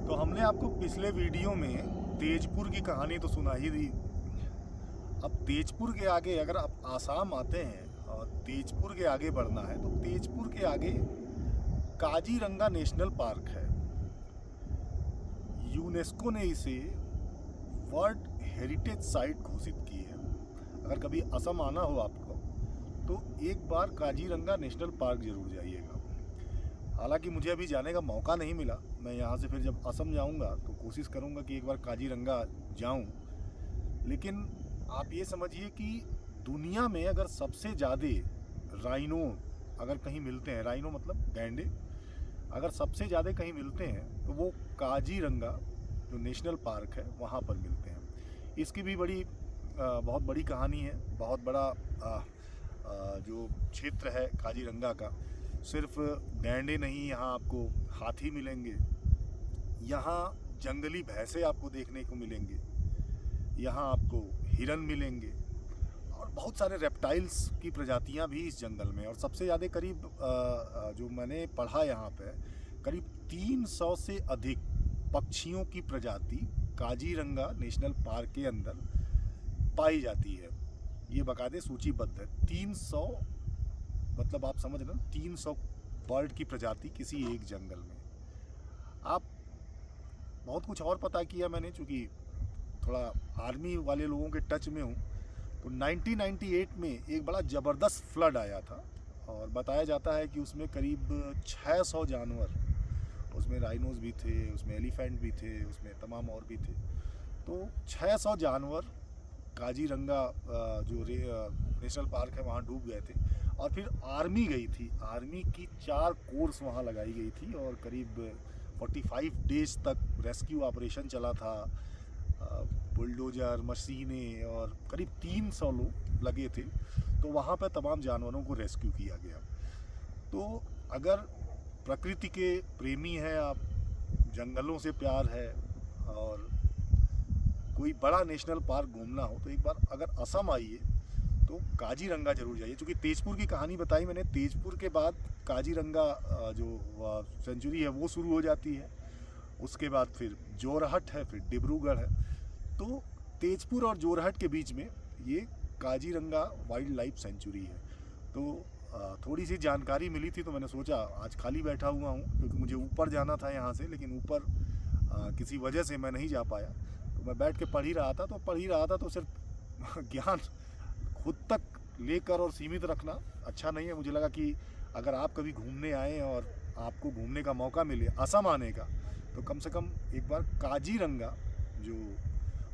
तो हमने आपको पिछले वीडियो में तेजपुर की कहानी तो सुना ही दी। अब तेजपुर के आगे अगर आप आसाम आते हैं और तेजपुर के आगे बढ़ना है तो तेजपुर के आगे काजीरंगा नेशनल पार्क है। यूनेस्को ने इसे वर्ल्ड हेरिटेज साइट घोषित की है। अगर कभी असम आना हो आपको तो एक बार काजीरंगा नेशनल पार्क जरूर जाइएगा। हालांकि मुझे अभी जाने का मौका नहीं मिला, मैं यहाँ से फिर जब असम जाऊँगा तो कोशिश करूँगा कि एक बार काजीरंगा जाऊँ। लेकिन आप ये समझिए कि दुनिया में अगर सबसे ज़्यादा राइनो अगर कहीं मिलते हैं, राइनो मतलब गैंडे अगर सबसे ज़्यादा कहीं मिलते हैं तो वो काजीरंगा जो नेशनल पार्क है वहाँ पर मिलते हैं। इसकी भी बहुत बड़ी कहानी है। बहुत बड़ा जो क्षेत्र है काजीरंगा का, सिर्फ गैंडे नहीं, यहाँ आपको हाथी मिलेंगे, यहाँ जंगली भैंसे आपको देखने को मिलेंगे, यहाँ आपको हिरन मिलेंगे और बहुत सारे रेप्टाइल्स की प्रजातियाँ भी इस जंगल में। और सबसे ज़्यादा करीब जो मैंने पढ़ा यहाँ पे करीब 300 से अधिक पक्षियों की प्रजाति काजीरंगा नेशनल पार्क के अंदर पाई जाती है। ये बाकायदे सूचीबद्ध है। 300 मतलब आप समझ रहे हैं, 300 बर्ड की प्रजाति किसी एक जंगल में। आप बहुत कुछ और पता किया मैंने, चूँकि थोड़ा आर्मी वाले लोगों के टच में हूँ। तो 1998 में एक बड़ा ज़बरदस्त फ्लड आया था और बताया जाता है कि उसमें करीब 600 जानवर, उसमें राइनोज भी थे, उसमें एलिफेंट भी थे, उसमें तमाम और भी थे। तो 600 जानवर काजीरंगा जो नेशनल पार्क है वहाँ डूब गए थे। और फिर आर्मी गई थी, आर्मी की 4 कोर्स वहाँ लगाई गई थी और करीब 45 डेज तक रेस्क्यू ऑपरेशन चला था। बुलडोजर, मशीनें और करीब 300 लोग लगे थे। तो वहाँ पर तमाम जानवरों को रेस्क्यू किया गया। तो अगर प्रकृति के प्रेमी हैं आप, जंगलों से प्यार है और कोई बड़ा नेशनल पार्क घूमना हो तो एक बार अगर असम आइए तो काजीरंगा जरूर जाइए। क्योंकि तेजपुर की कहानी बताई मैंने, तेजपुर के बाद काजीरंगा जो सेंचुरी है वो शुरू हो जाती है। उसके बाद फिर जोरहट है, फिर डिब्रूगढ़ है। तो तेजपुर और जोरहट के बीच में ये काजीरंगा वाइल्ड लाइफ सेंचुरी है। तो थोड़ी सी जानकारी मिली थी तो मैंने सोचा, आज खाली बैठा हुआ हूँ क्योंकि मुझे ऊपर जाना था यहाँ से, लेकिन ऊपर किसी वजह से मैं नहीं जा पाया। तो मैं बैठ के पढ़ ही रहा था तो सिर्फ ज्ञान खुद तक लेकर और सीमित रखना अच्छा नहीं है। मुझे लगा कि अगर आप कभी घूमने आए और आपको घूमने का मौका मिले असम आने का, तो कम से कम एक बार काजीरंगा जो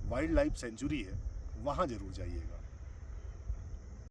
वाइल्ड लाइफ सेंचुरी है वहाँ ज़रूर जाइएगा।